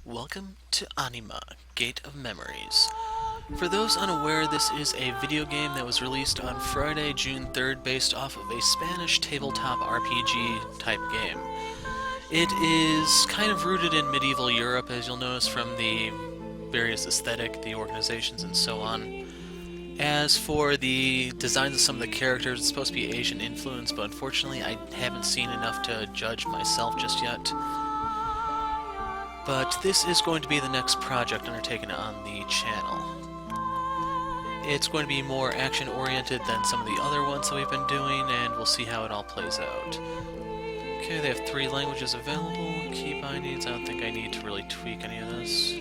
Welcome to Anima, Gate of Memories. For those unaware, this is a video game that was released on Friday, June 3rd, based off of a Spanish tabletop RPG type game. It is kind of rooted in medieval Europe, as you'll notice from the various aesthetic, the organizations, and so on. As for the designs of some of the characters, it's supposed to be Asian influence, but unfortunately I haven't seen enough to judge myself just yet. But this is going to be the next project undertaken on the channel. It's going to be more action-oriented than some of the other ones that we've been doing, and we'll see how it all plays out. Okay, they have 3 languages available. Key bindings, I don't think I need to really tweak any of this.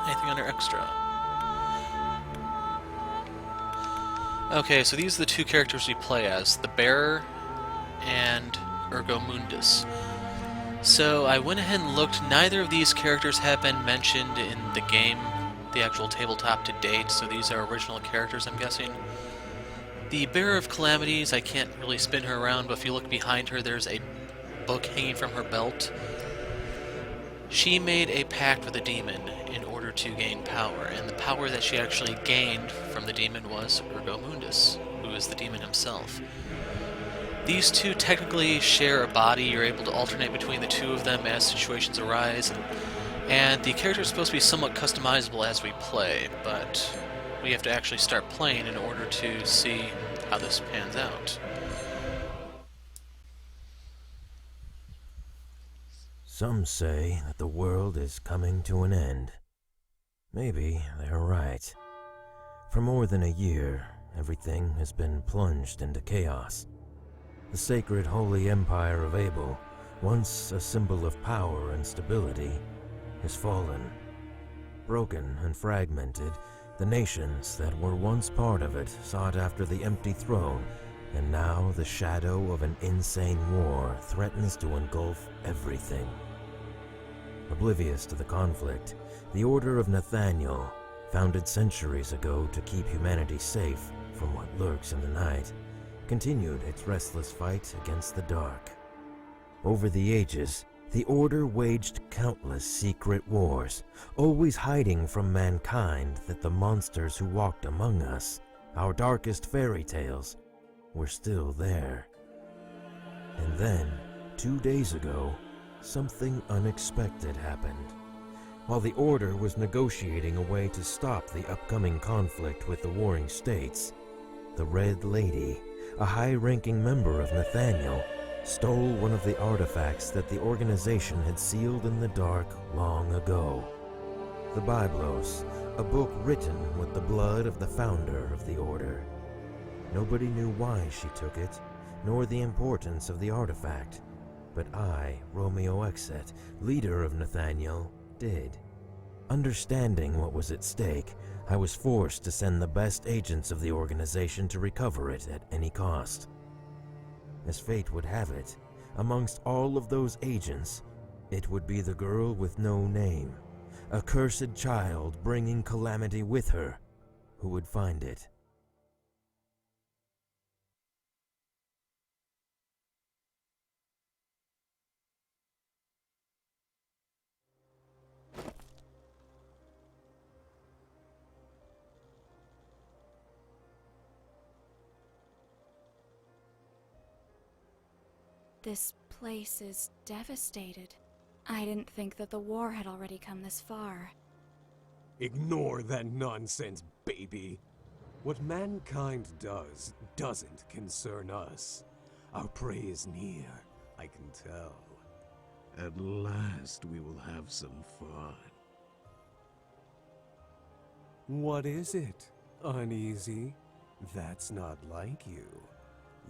Anything under extra? Okay, so these are the 2 characters we play as, the Bearer and Ergo Mundus. So I went ahead and looked. Neither of these characters have been mentioned in the game, the actual tabletop to date, so these are original characters, I'm guessing. The Bearer of Calamities, I can't really spin her around, but if you look behind her, there's a book hanging from her belt. She made a pact with a demon in order to gain power, and the power that she actually gained from the demon was Ergo Mundus, who is the demon himself. These 2 technically share a body. You're able to alternate between the 2 of them as situations arise, and the character is supposed to be somewhat customizable as we play, but we have to actually start playing in order to see how this pans out. Some say that the world is coming to an end. Maybe they're right. For more than a year, everything has been plunged into chaos. The sacred holy empire of Abel, once a symbol of power and stability, has fallen. Broken and fragmented, the nations that were once part of it sought after the empty throne, and now the shadow of an insane war threatens to engulf everything. Oblivious to the conflict, the Order of Nathaniel, founded centuries ago to keep humanity safe from what lurks in the night, continued its restless fight against the dark. Over the ages, the Order waged countless secret wars, always hiding from mankind that the monsters who walked among us, our darkest fairy tales, were still there. And then, 2 days ago, something unexpected happened. While the Order was negotiating a way to stop the upcoming conflict with the warring states, the Red Lady, a high-ranking member of Nathaniel, stole one of the artifacts that the organization had sealed in the dark long ago. The Biblos, a book written with the blood of the founder of the Order. Nobody knew why she took it, nor the importance of the artifact, but I, Romeo Exet, leader of Nathaniel, did. Understanding what was at stake, I was forced to send the best agents of the organization to recover it at any cost. As fate would have it, amongst all of those agents, it would be the girl with no name, a cursed child bringing calamity with her, who would find it. This place is devastated. I didn't think that the war had already come this far. Ignore that nonsense, baby. What mankind does doesn't concern us. Our prey is near, I can tell. At last we will have some fun. What is it? Uneasy? That's not like you.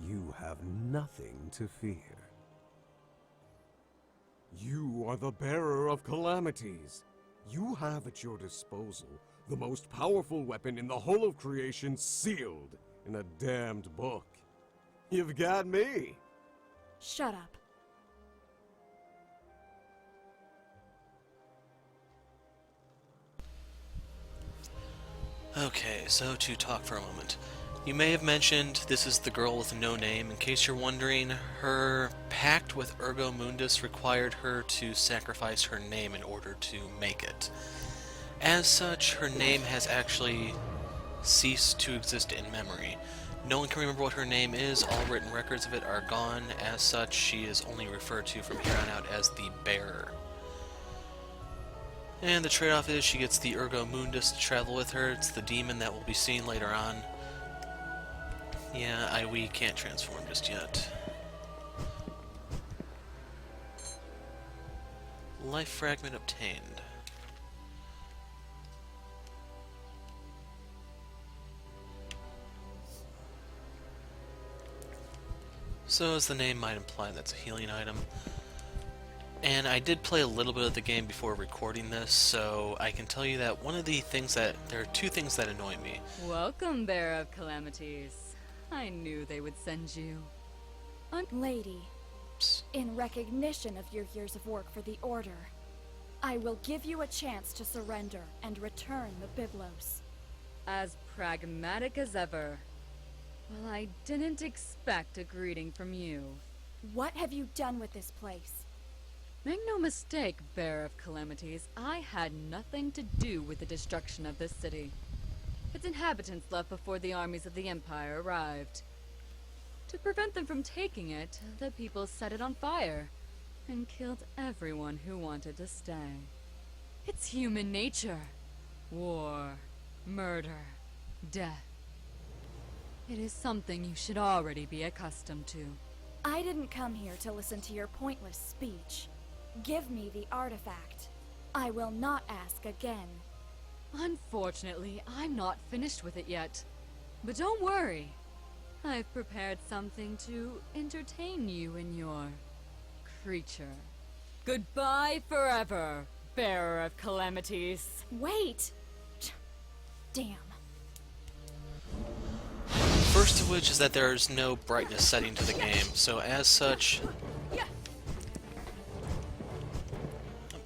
You have nothing to fear. You are the bearer of calamities. You have at your disposal the most powerful weapon in the whole of creation, sealed in a damned book. You've got me. Shut up. Okay, so to talk for a moment. You may have mentioned this is the girl with no name. In case you're wondering, her pact with Ergo Mundus required her to sacrifice her name in order to make it. As such, her name has actually ceased to exist in memory. No one can remember what her name is, all written records of it are gone. As such, she is only referred to from here on out as the Bearer. And the trade-off is she gets the Ergo Mundus to travel with her. It's the demon that we'll be seeing later on. Yeah, we can't transform just yet. Life fragment obtained. So as the name might imply, that's a healing item. And I did play a little bit of the game before recording this, so I can tell you that there are two things that annoy me. Welcome, Bearer of Calamities. I knew they would send you. Lady, in recognition of your years of work for the Order, I will give you a chance to surrender and return the Biblos. As pragmatic as ever. Well, I didn't expect a greeting from you. What have you done with this place? Make no mistake, Bearer of Calamities, I had nothing to do with the destruction of this city. Its inhabitants left before the armies of the Empire arrived. To prevent them from taking it, the people set it on fire and killed everyone who wanted to stay. It's human nature. War, murder, death. It is something you should already be accustomed to. I didn't come here to listen to your pointless speech. Give me the artifact. I will not ask again. Unfortunately, I'm not finished with it yet. But don't worry. I've prepared something to entertain you and your creature. Goodbye forever, Bearer of Calamities. Wait! Damn. First of which is that there is no brightness setting to the game, so as such... Oh,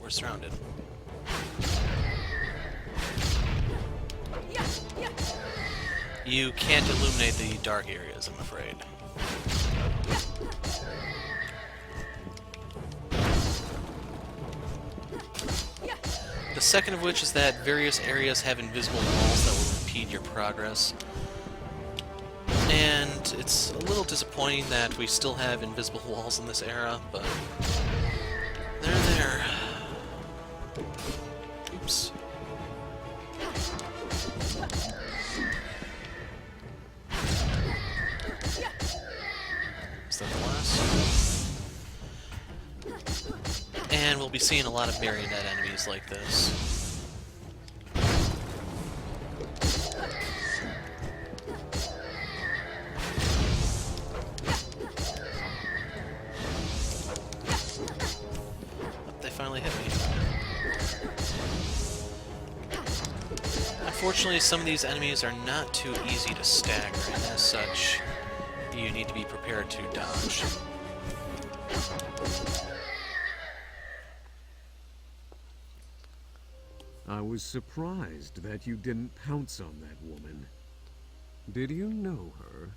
we're surrounded. You can't illuminate the dark areas, I'm afraid. The second of which is that various areas have invisible walls that will impede your progress. And it's a little disappointing that we still have invisible walls in this era, but they're there. Oops. Is that the last? And we'll be seeing a lot of marionette enemies like this. They finally hit me. Unfortunately, some of these enemies are not too easy to stagger, and as such, you need to be prepared to dodge. I was surprised that you didn't pounce on that woman. Did you know her?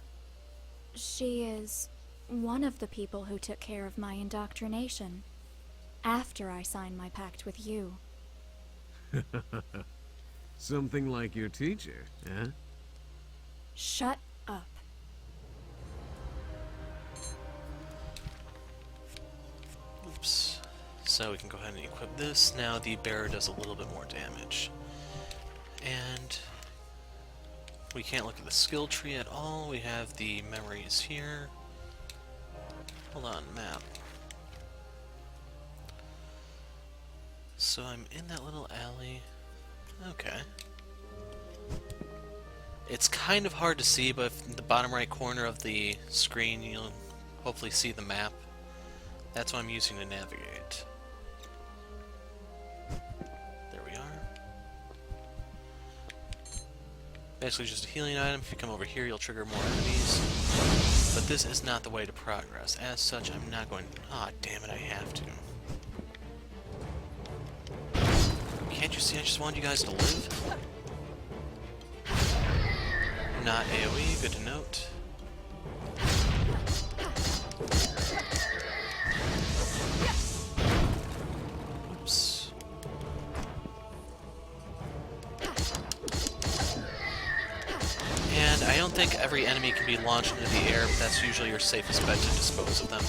She is one of the people who took care of my indoctrination. After I signed my pact with you. Something like your teacher, eh? Shut up. Oops. So we can go ahead and equip this. Now the bearer does a little bit more damage. And we can't look at the skill tree at all. We have the memories here. Hold on, map. So I'm in that little alley. Okay. It's kind of hard to see, but in the bottom right corner of the screen you'll hopefully see the map. That's what I'm using to navigate. There we are. Basically just a healing item. If you come over here, you'll trigger more enemies. But this is not the way to progress. As such, I'm not going... Ah, damn it, I have to. Can't you see I just wanted you guys to live? not AoE, good to note. Oops. And I don't think every enemy can be launched into the air, but that's usually your safest bet to dispose of them.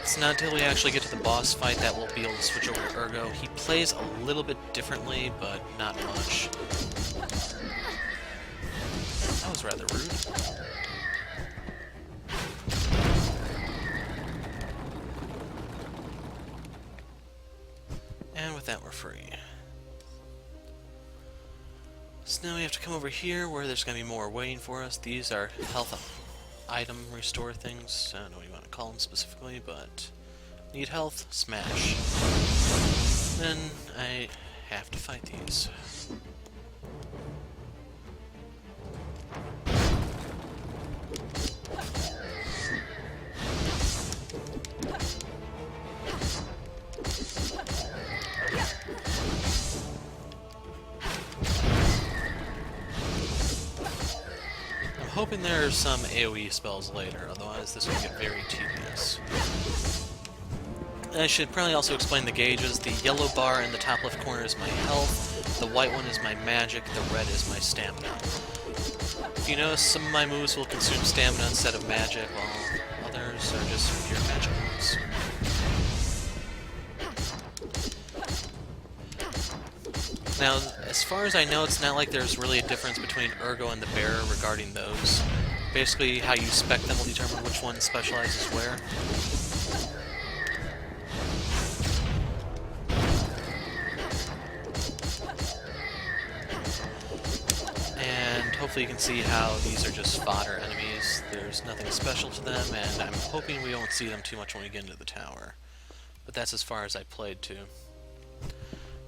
It's not until we actually get to the boss fight that we'll be able to switch over to Ergo. He plays a little bit differently, but not much. That was rather rude. And with that, we're free. So now we have to come over here where there's going to be more waiting for us. These are health item restore things. I don't know what you want to call them specifically, but need health, smash. Then I have to fight these. I'm hoping there are some AoE spells later, otherwise this will get very tedious. And I should probably also explain the gauges. The yellow bar in the top left corner is my health, the white one is my magic, the red is my stamina. If you notice, some of my moves will consume stamina instead of magic, while others are just pure magic moves. Now, as far as I know, it's not like there's really a difference between Ergo and the Bearer regarding those. Basically, how you spec them will determine which one specializes where. And hopefully you can see how these are just fodder enemies. There's nothing special to them, and I'm hoping we won't see them too much when we get into the tower. But that's as far as I played to.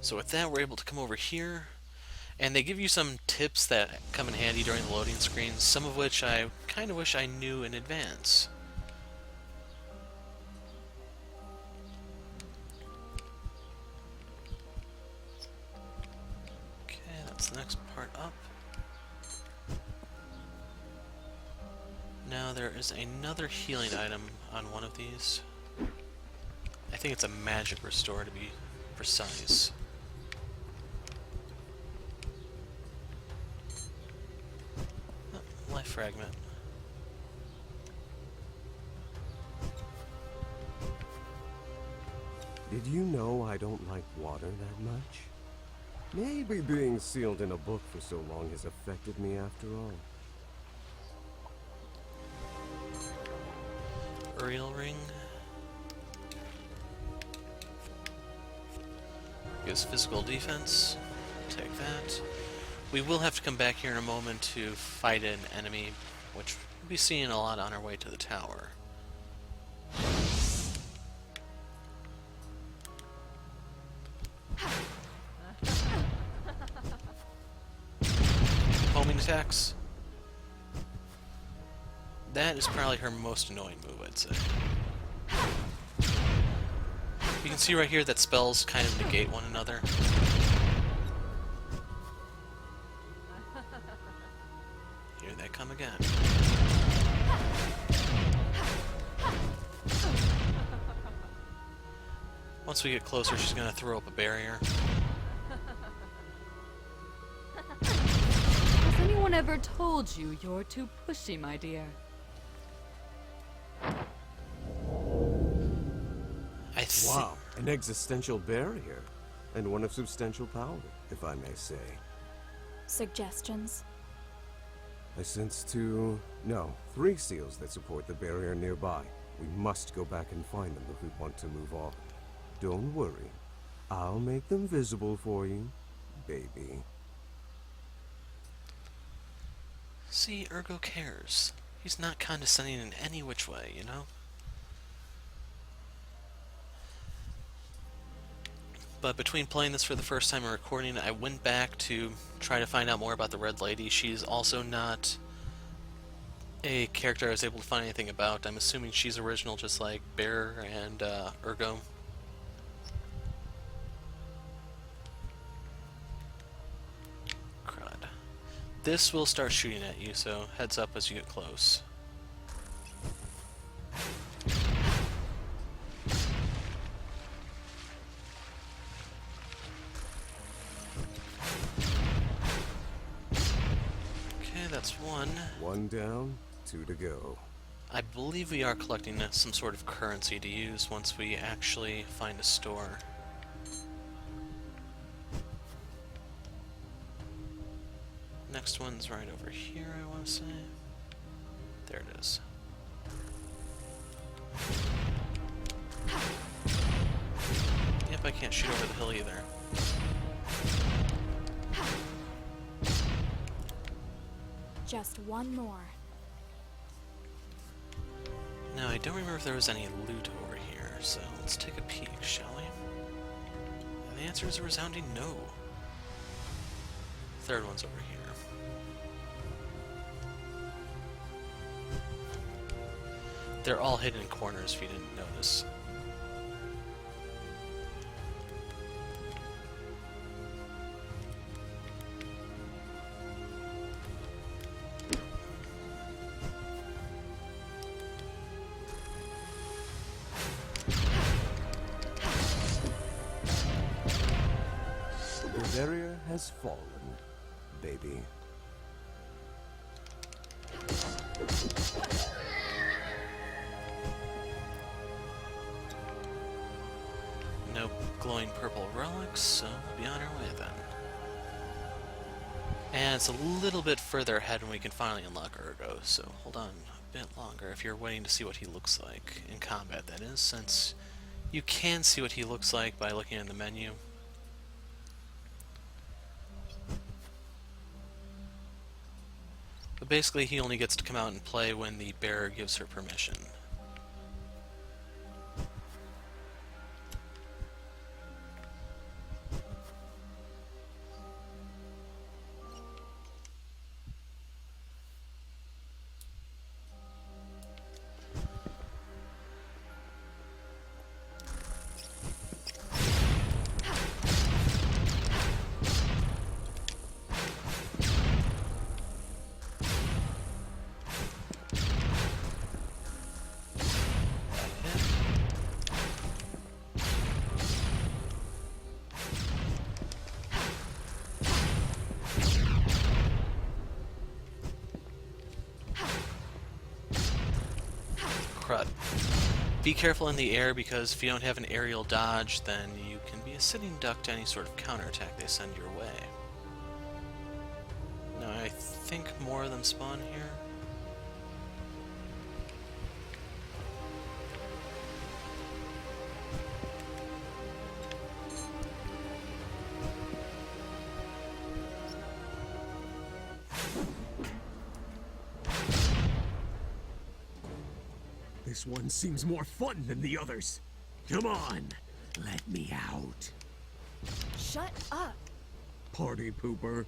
So with that, we're able to come over here, and they give you some tips that come in handy during the loading screens, some of which I kind of wish I knew in advance. Okay, that's the next part up. Now there is another healing item on one of these. I think it's a magic restore to be precise. Life fragment. Did you know I don't like water that much? Maybe being sealed in a book for so long has affected me after all. Uriel ring. Gives physical defense. Take that. We will have to come back here in a moment to fight an enemy, which we'll be seeing a lot on our way to the tower. Homing attacks. That is probably her most annoying move, I'd say. You can see right here that spells kind of negate one another. Here they come again. Once we get closer, she's going to throw up a barrier. Has anyone ever told you you're too pushy, my dear? Wow, an existential barrier, and one of substantial power, if I may say. Suggestions? I sense 3 seals that support the barrier nearby. We must go back and find them if we want to move on. Don't worry, I'll make them visible for you, baby. See, Ergo cares. He's not condescending in any which way, you know? But between playing this for the first time and recording, I went back to try to find out more about the Red Lady. She's also not a character I was able to find anything about. I'm assuming she's original, just like Bear and Ergo. Crud. This will start shooting at you, so heads up as you get close. Okay, that's one. One down, two to go. I believe we are collecting some sort of currency to use once we actually find a store. Next one's right over here, I want to say. There it is. Yep, I can't shoot over the hill either. Just one more. Now, I don't remember if there was any loot over here, so let's take a peek, shall we? And the answer is a resounding no. Third one's over here. They're all hidden in corners if you didn't notice. The barrier has fallen, baby. No glowing purple relics, so we'll be on our way then. And it's a little bit further ahead when we can finally unlock Ergo, so hold on a bit longer if you're waiting to see what he looks like in combat, that is, since you can see what he looks like by looking in the menu. But basically he only gets to come out and play when the bearer gives her permission. Crud. Be careful in the air, because if you don't have an aerial dodge, then you can be a sitting duck to any sort of counterattack they send your way. Now, I think more of them spawn here. This one seems more fun than the others. Come on, let me out. Shut up! Party pooper.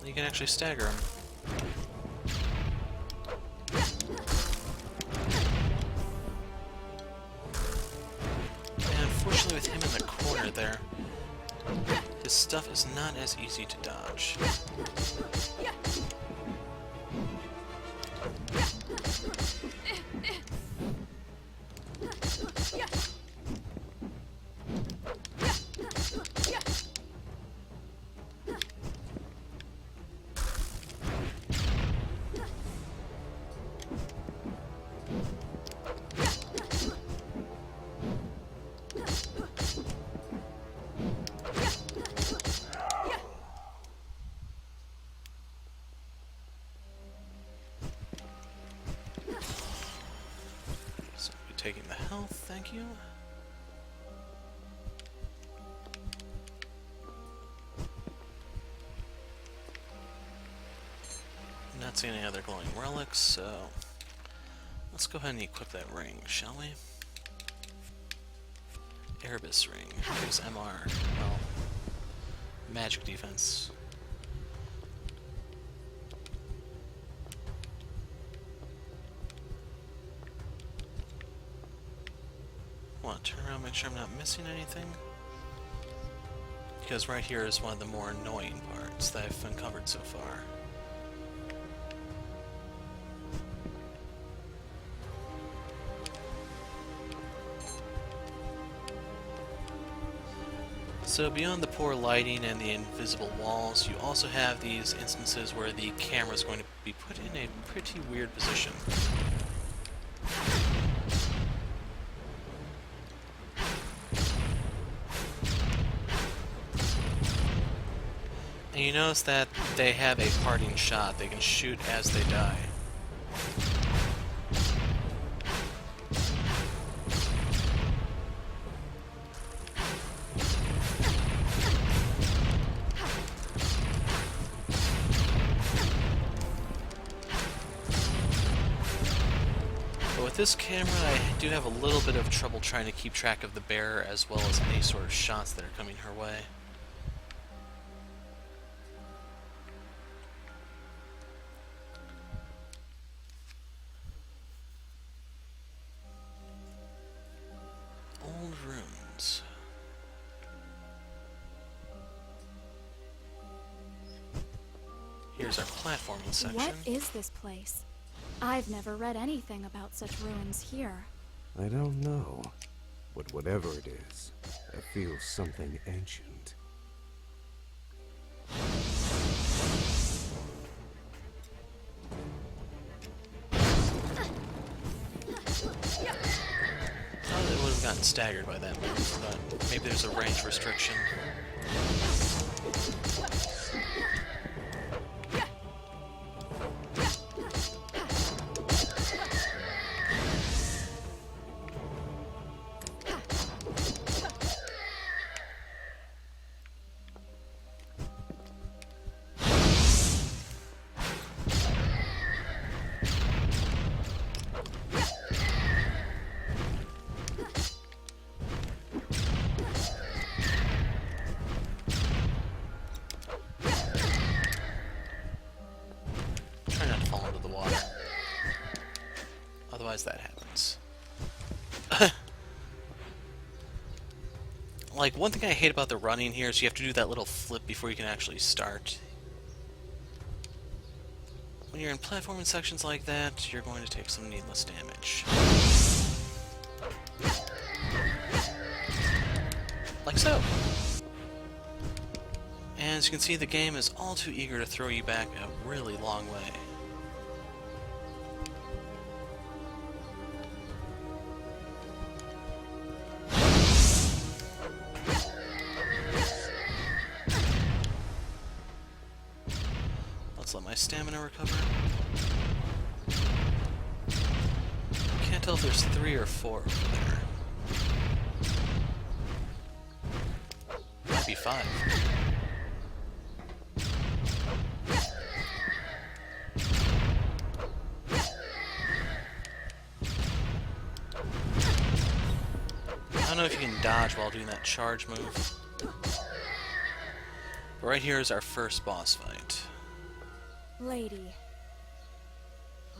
You can actually stagger him. And unfortunately with him in the corner there, his stuff is not as easy to dodge. So we'll be taking the health, thank you. Not seeing any other glowing relics, so let's go ahead and equip that ring, shall we? Erebus ring gives MR, well, magic defense. want to turn around, make sure I'm not missing anything. Because right here is one of the more annoying parts that I've uncovered so far. So beyond the poor lighting and the invisible walls, you also have these instances where the camera is going to be put in a pretty weird position. And you notice that they have a parting shot. They can shoot as they die. But with this camera, I do have a little bit of trouble trying to keep track of the bearer as well as any sort of shots that are coming her way. Old ruins. Here's our platforming section. What is this place? I've never read anything about such ruins here. I don't know. But whatever it is, I feel something ancient. Thought they would have gotten staggered by that move, but maybe there's a range restriction. Try not to fall into the water. Otherwise that happens. Like, one thing I hate about the running here is you have to do that little flip before you can actually start. When you're in platforming sections like that, you're going to take some needless damage. Like so. And as you can see, the game is all too eager to throw you back a really long way. Let's let my stamina recover. Can't tell if there's 3 or 4 over there. Might be 5. I don't know if you can dodge while doing that charge move. But right here is our first boss fight. Lady,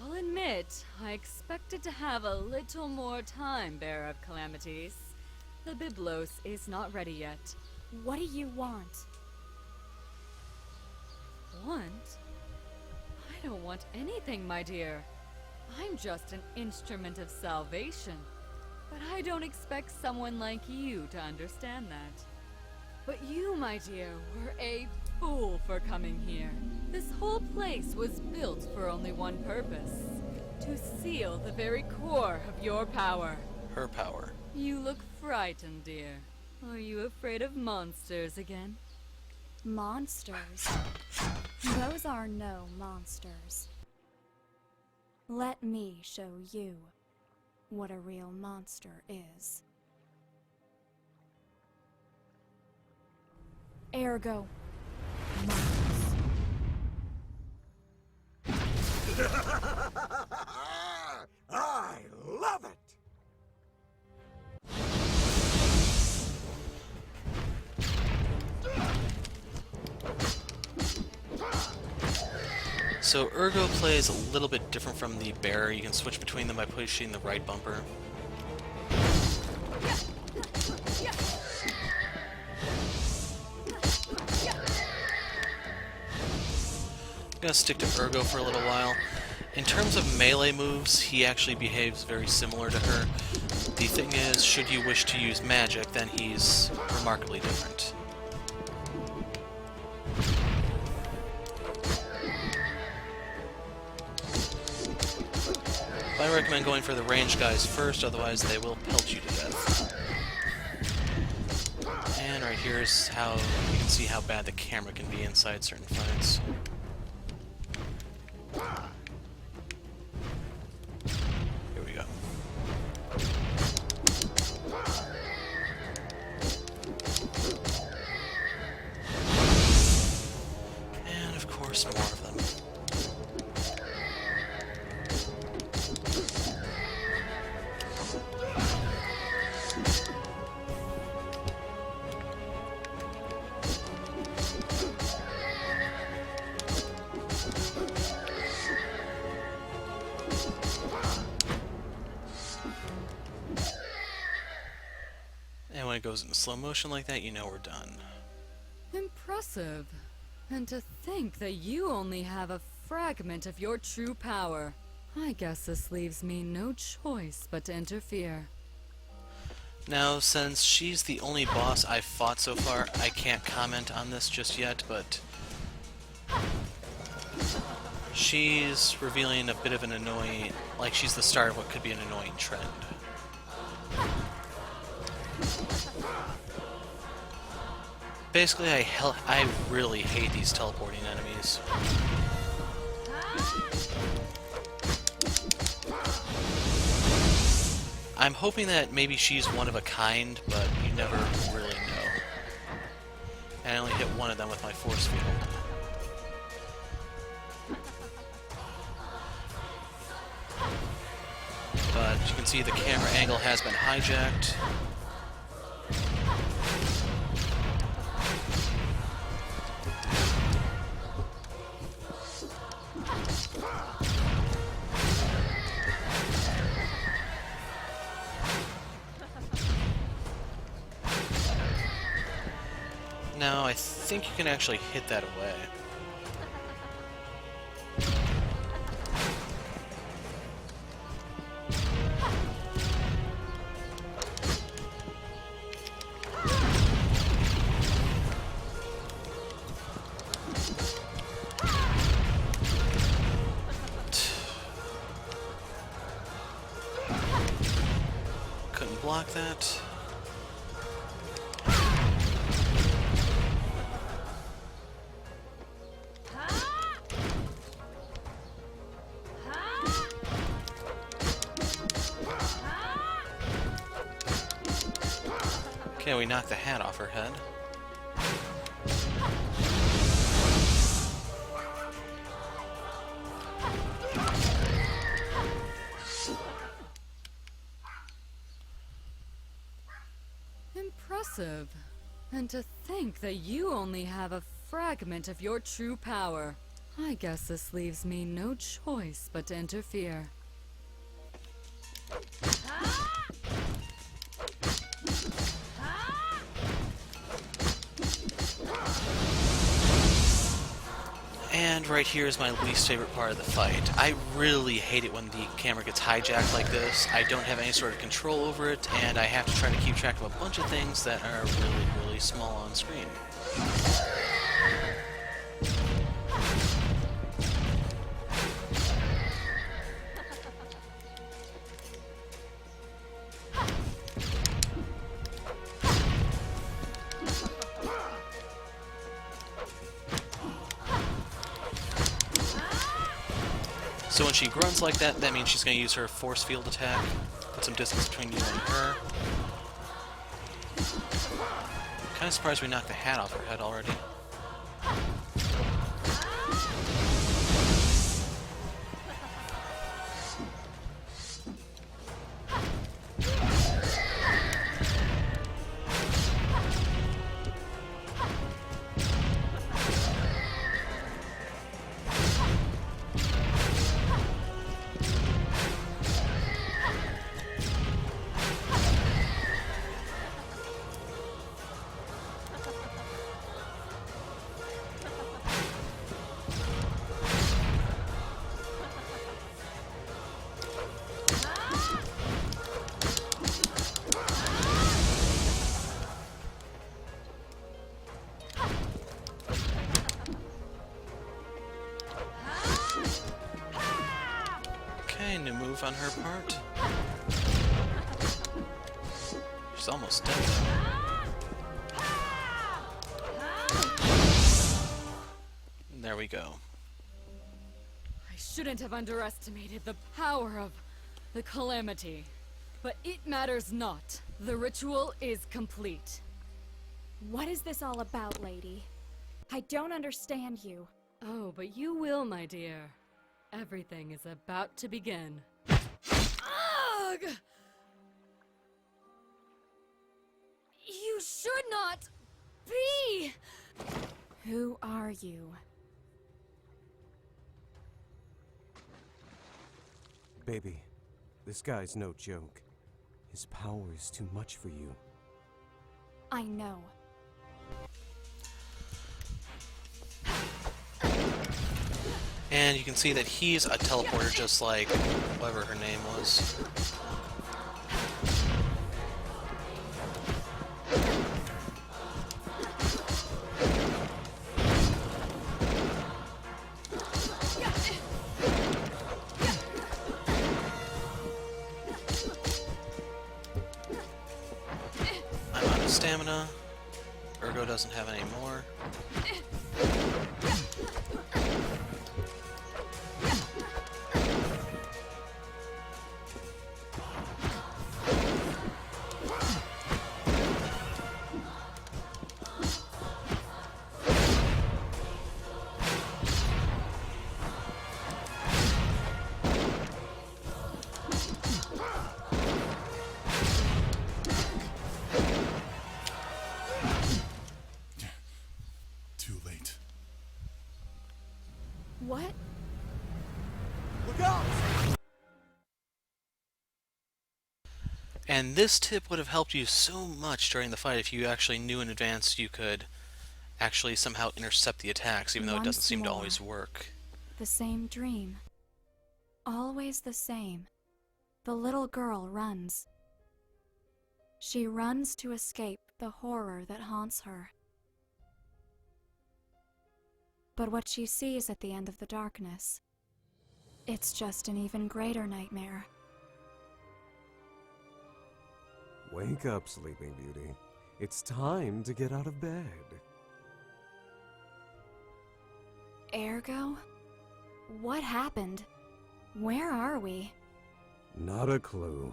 I'll admit, I expected to have a little more time, Bearer of Calamities. The Biblos is not ready yet. what do you want? Want? I don't want anything, my dear. I'm just an instrument of salvation. But I don't expect someone like you to understand that. But you, my dear, were a fool for coming here. This whole place was built for only one purpose. To seal the very core of your power. Her power. You look frightened, dear. Are you afraid of monsters again? Monsters? Those are no monsters. Let me show you what a real monster is. Ergo. Mons. I love it! So Ergo plays a little bit different from the Bearer. You can switch between them by pushing the right bumper. gonna stick to Ergo for a little while. In terms of melee moves, he actually behaves very similar to her. The thing is, should you wish to use magic, then he's remarkably different. I recommend going for the ranged guys first, otherwise they will pelt you to death. And right here is how you can see how bad the camera can be inside certain fights. Here we go. And of course more of them. And when it goes into slow motion like that, you know we're done. Impressive. And to think that you only have a fragment of your true power. I guess this leaves me no choice but to interfere. Now, since she's the only boss I've fought so far, I can't comment on this just yet, but she's revealing a bit of an annoying, like she's the start of what could be an annoying trend. Basically, I really hate these teleporting enemies. I'm hoping that maybe she's one of a kind, but you never really know. And I only hit one of them with my force field. But you can see the camera angle has been hijacked. Now, I think you can actually hit that away. Couldn't block that. Okay, we knocked the hat off her head. Impressive. And to think that you only have a fragment of your true power. I guess this leaves me no choice but to interfere. And right here is my least favorite part of the fight. I really hate it when the camera gets hijacked like this. I don't have any sort of control over it, and I have to try to keep track of a bunch of things that are really, really small on screen. So when she grunts like that, that means she's going to use her force field attack. Put some distance between you and her. Kind of surprised we knocked the hat off her head already. move on her part. She's almost dead. There we go. I shouldn't have underestimated the power of the Calamity. But it matters not. The ritual is complete. What is this all about, lady? I don't understand you. Oh, but you will, my dear. Everything is about to begin. Ugh! You should not be! Who are you? Baby, this guy's no joke. His power is too much for you. I know. And you can see that he's a teleporter just like whatever her name was. I'm out of stamina. Ergo doesn't have any more. Too late. What? Look out! And this tip would have helped you so much during the fight if you actually knew in advance you could actually somehow intercept the attacks, even though it doesn't Once seem to more. always work. The same dream. Always the same. The little girl runs. She runs to escape the horror that haunts her. But what she sees at the end of the darkness, it's just an even greater nightmare. Wake up, Sleeping Beauty. It's time to get out of bed. Ergo? What happened? Where are we? Not a clue.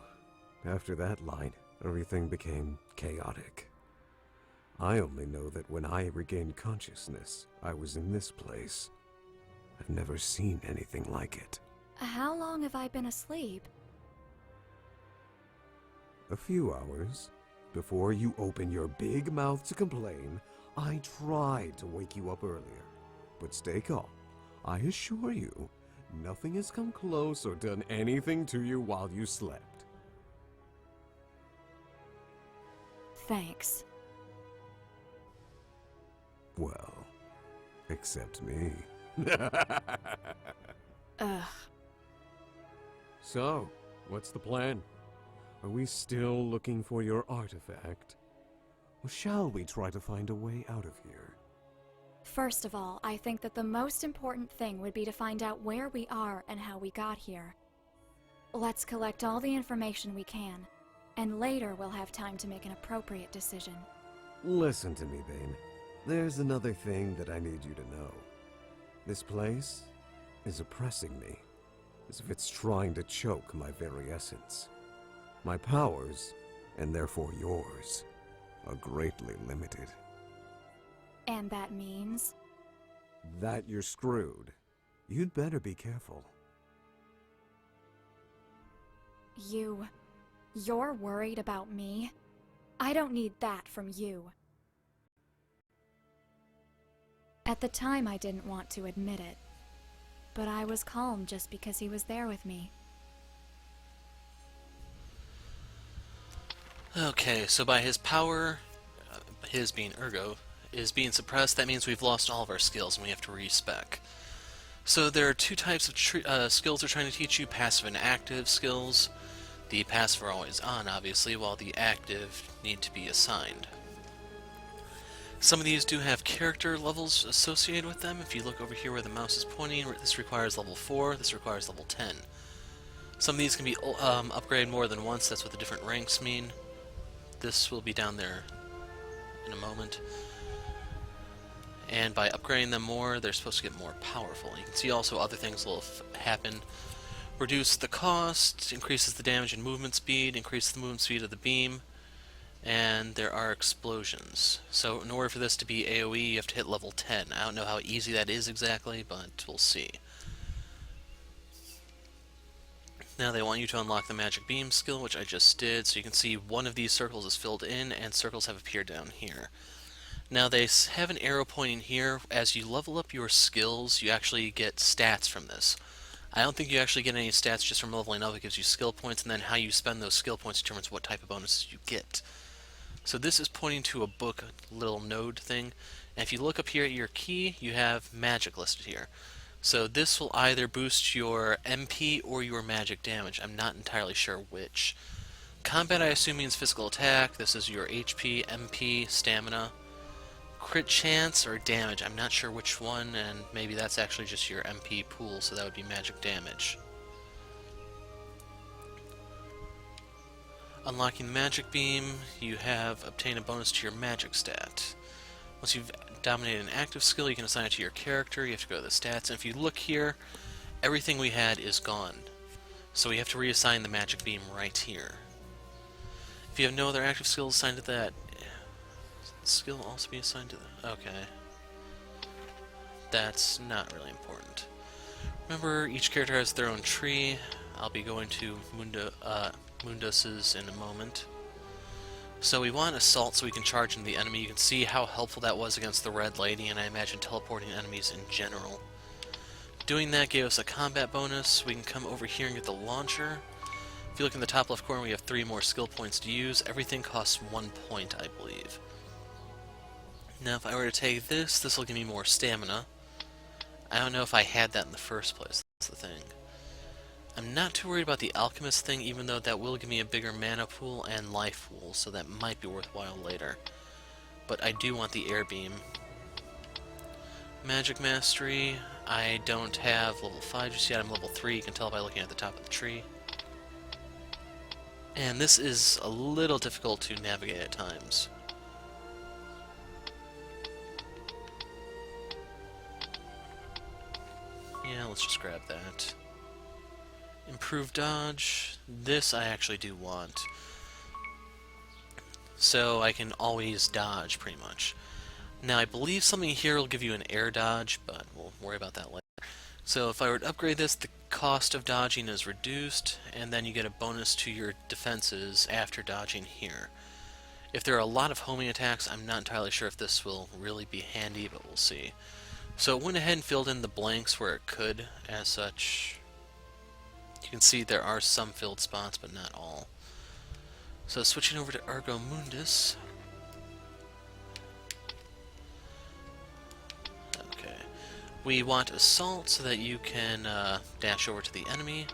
After that light, everything became chaotic. I only know that when I regained consciousness, I was in this place. I've never seen anything like it. How long have I been asleep? A few hours. Before you open your big mouth to complain, I tried to wake you up earlier. But stay calm. I assure you, nothing has come close or done anything to you while you slept. Thanks. Well, except me. Ugh. So, what's the plan? Are we still looking for your artifact? Or shall we try to find a way out of here? First of all, I think that the most important thing would be to find out where we are and how we got here. Let's collect all the information we can, and later we'll have time to make an appropriate decision. Listen to me, Bane. There's another thing that I need you to know. This place is oppressing me, as if it's trying to choke my very essence. My powers, and therefore yours, are greatly limited. And that means? That you're screwed. You'd better be careful. You're worried about me? I don't need that from you. At the time, I didn't want to admit it, but I was calm just because he was there with me. Okay, so by his power, his being Ergo, is being suppressed, that means we've lost all of our skills and we have to respec. So there are two types of skills they're trying to teach you, passive and active skills. The passive are always on, obviously, while the active need to be assigned. Some of these do have character levels associated with them. If you look over here where the mouse is pointing, this requires level 4, this requires level 10. Some of these can be upgraded more than once. That's what the different ranks mean. This will be down there in a moment. And by upgrading them more, they're supposed to get more powerful. You can see also other things will happen. Reduce the cost, increases the damage and movement speed, increases the movement speed of the beam, and there are explosions. So in order for this to be AoE, you have to hit level 10. I don't know how easy that is exactly, but we'll see. Now they want you to unlock the magic beam skill, which I just did, so you can see one of these circles is filled in, and circles have appeared down here. Now they have an arrow pointing here. As you level up your skills, you actually get stats from this. I don't think you actually get any stats just from leveling up. It gives you skill points, and then how you spend those skill points determines what type of bonuses you get. So this is pointing to a book, a little node thing, and if you look up here at your key, you have magic listed here. So this will either boost your MP or your magic damage. I'm not entirely sure which. Combat, I assume, means physical attack. This is your HP, MP, stamina. Crit chance or damage, I'm not sure which one, and maybe that's actually just your MP pool, so that would be magic damage. Unlocking the magic beam, you have obtained a bonus to your magic stat. Once you've dominated an active skill, you can assign it to your character. You have to go to the stats, and if you look here, everything we had is gone. So we have to reassign the magic beam right here. If you have no other active skills assigned to that, skill also be assigned to the... Okay. That's not really important. Remember, each character has their own tree. I'll be going to Mundus's in a moment. So we want Assault so we can charge into the enemy. You can see how helpful that was against the Red Lady, and I imagine teleporting enemies in general. Doing that gave us a combat bonus. We can come over here and get the launcher. If you look in the top left corner, we have 3 more skill points to use. Everything costs 1 point, I believe. Now, if I were to take this, this will give me more stamina. I don't know if I had that in the first place. That's the thing. I'm not too worried about the alchemist thing, even though that will give me a bigger mana pool and life pool, so that might be worthwhile later. But I do want the air beam. Magic mastery, I don't have level 5 just yet. I'm level 3. You can tell by looking at the top of the tree. And this is a little difficult to navigate at times. Yeah, let's just grab that. Improved dodge. This I actually do want. So I can always dodge, pretty much. Now, I believe something here will give you an air dodge, but we'll worry about that later. So if I were to upgrade this, the cost of dodging is reduced, and then you get a bonus to your defenses after dodging here. If there are a lot of homing attacks, I'm not entirely sure if this will really be handy, but we'll see. So it went ahead and filled in the blanks where it could, as such. You can see there are some filled spots, but not all. So switching over to Ergo Mundus. Okay. We want Assault so that you can dash over to the enemy.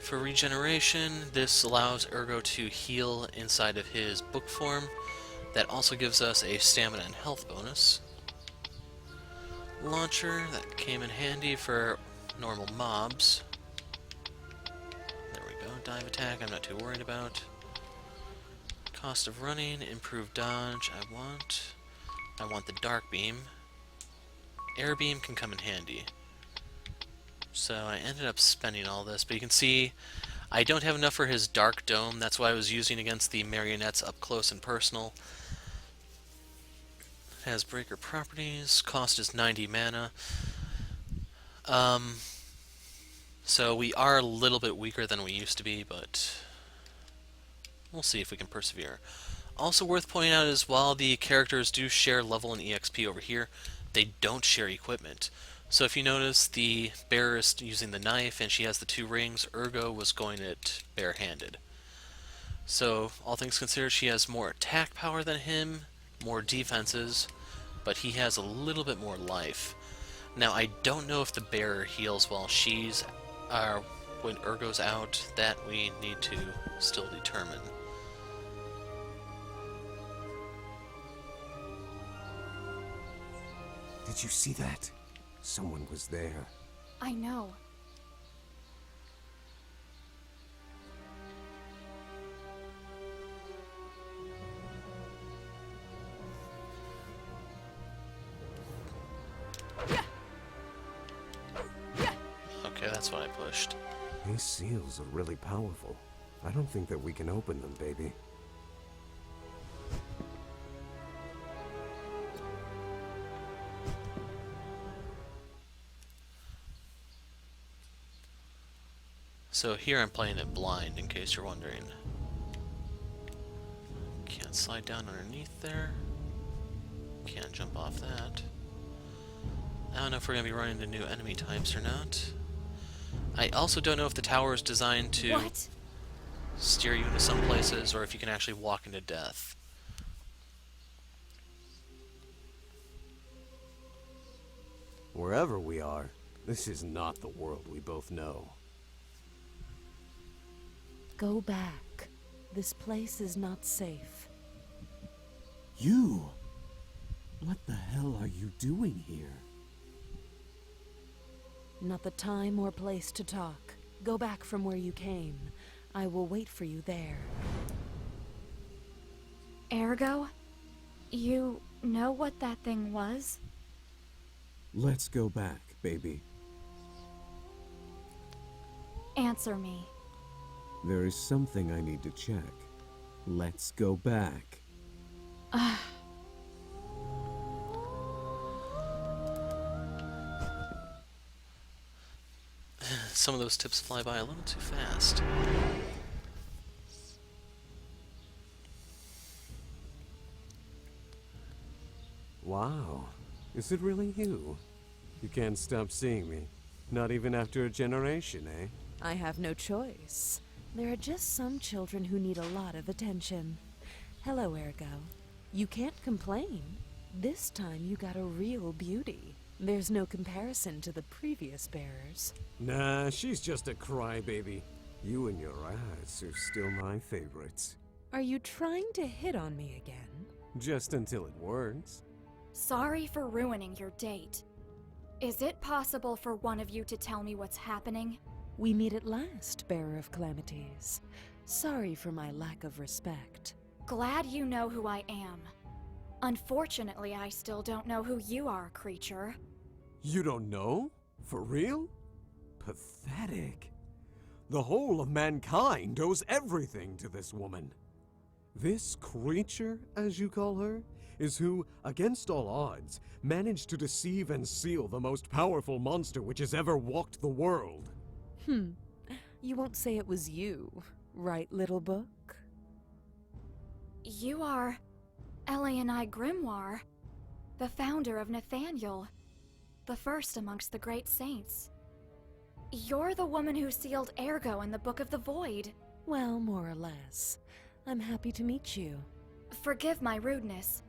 For regeneration, this allows Ergo to heal inside of his book form. That also gives us a stamina and health bonus. Launcher, that came in handy for normal mobs. There we go, dive attack, I'm not too worried about. Cost of running, improved dodge, I want the dark beam. Air beam can come in handy. So I ended up spending all this, but you can see I don't have enough for his dark dome. That's why I was using against the marionettes up close and personal. Has breaker properties, cost is 90 mana. So we are a little bit weaker than we used to be, but we'll see if we can persevere. Also worth pointing out is while the characters do share level and EXP over here, they don't share equipment. So if you notice, the bearer is using the knife and she has the 2 rings. Ergo was going it barehanded. So all things considered, she has more attack power than him, more defenses, but he has a little bit more life. Now I don't know if the bearer heals while she's when Ergo's out. That we need to still determine. Did you see that? Someone was there. I know. That's what I pushed. These seals are really powerful. I don't think that we can open them, baby. So here I'm playing it blind, in case you're wondering. Can't slide down underneath there. Can't jump off that. I don't know if we're going to be running into new enemy types or not. I also don't know if the tower is designed to What? steer you into some places, or if you can actually walk into death. Wherever we are, this is not the world we both know. Go back. This place is not safe. You? What the hell are you doing here? Not the time or place to talk. Go back from where you came. I will wait for you there. Ergo? You know what that thing was? Let's go back, baby. Answer me. There is something I need to check. Let's go back. Some of those tips fly by a little too fast. Wow. Is it really you? You can't stop seeing me. Not even after a generation, eh? I have no choice. There are just some children who need a lot of attention. Hello, Ergo. You can't complain. This time you got a real beauty. There's no comparison to the previous bearers. Nah, she's just a crybaby. You and your ass are still my favorites. Are you trying to hit on me again? Just until it works. Sorry for ruining your date. Is it possible for one of you to tell me what's happening? We meet at last, Bearer of Calamities. Sorry for my lack of respect. Glad you know who I am. Unfortunately, I still don't know who you are, creature. You don't know? For real? Pathetic. The whole of mankind owes everything to this woman. This creature, as you call her, is who, against all odds, managed to deceive and seal the most powerful monster which has ever walked the world. You won't say it was you, right, little book? You are Eliani Grimoire, the founder of Nathaniel, the first amongst the great saints. You're the woman who sealed Ergo in the Book of the Void. Well, more or less. I'm happy to meet you. Forgive my rudeness.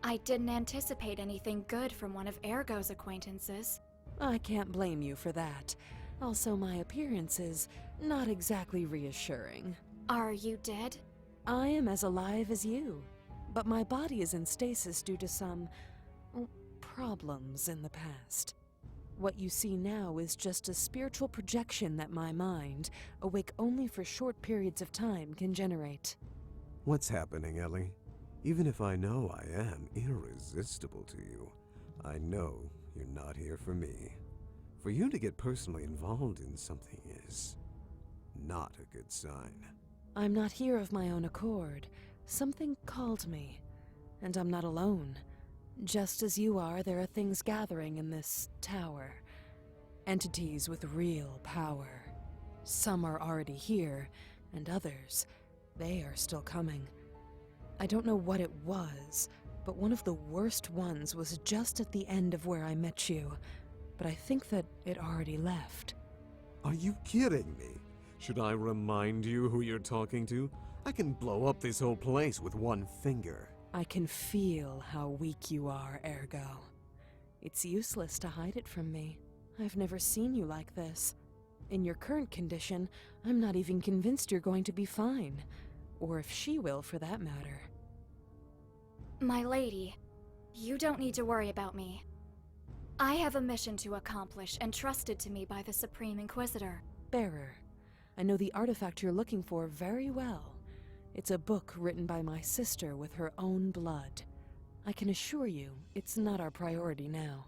I didn't anticipate anything good from one of Ergo's acquaintances. I can't blame you for that. Also, my appearance is not exactly reassuring. Are you dead? I am as alive as you, but my body is in stasis due to some problems in the past. What you see now is just a spiritual projection that my mind, awake only for short periods of time, can generate. What's happening, Ellie? Even if I know I am irresistible to you, I know you're not here for me. For you to get personally involved in something is not a good sign. I'm not here of my own accord. Something called me, and I'm not alone. Just as you are, there are things gathering in this tower. Entities with real power. Some are already here, and others, they are still coming. I don't know what it was, but one of the worst ones was just at the end of where I met you. But I think that it already left. Are you kidding me? Should I remind you who you're talking to? I can blow up this whole place with one finger. I can feel how weak you are, Ergo. It's useless to hide it from me. I've never seen you like this. In your current condition, I'm not even convinced you're going to be fine. Or if she will, for that matter. My lady, you don't need to worry about me. I have a mission to accomplish entrusted to me by the Supreme Inquisitor. Bearer, I know the artifact you're looking for very well. It's a book written by my sister with her own blood. I can assure you, it's not our priority now.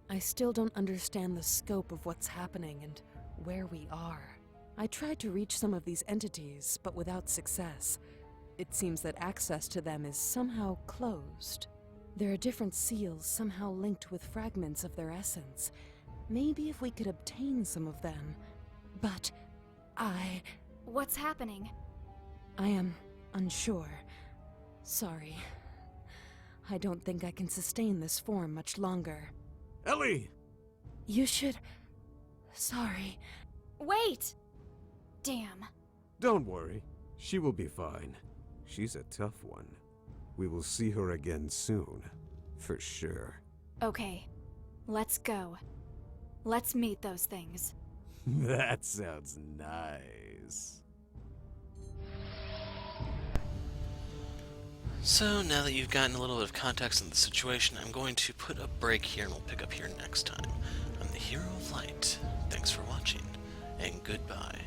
I still don't understand the scope of what's happening and where we are. I tried to reach some of these entities, but without success. It seems that access to them is somehow closed. There are different seals somehow linked with fragments of their essence. Maybe if we could obtain some of them. But What's happening? I am unsure. Sorry. I don't think I can sustain this form much longer. Ellie! You should... Sorry. Wait! Damn. Don't worry. She will be fine. She's a tough one. We will see her again soon. For sure. Okay. Let's go. Let's meet those things. That sounds nice. So, now that you've gotten a little bit of context in the situation, I'm going to put a break here and we'll pick up here next time. I'm the Hero of Light. Thanks for watching, and goodbye.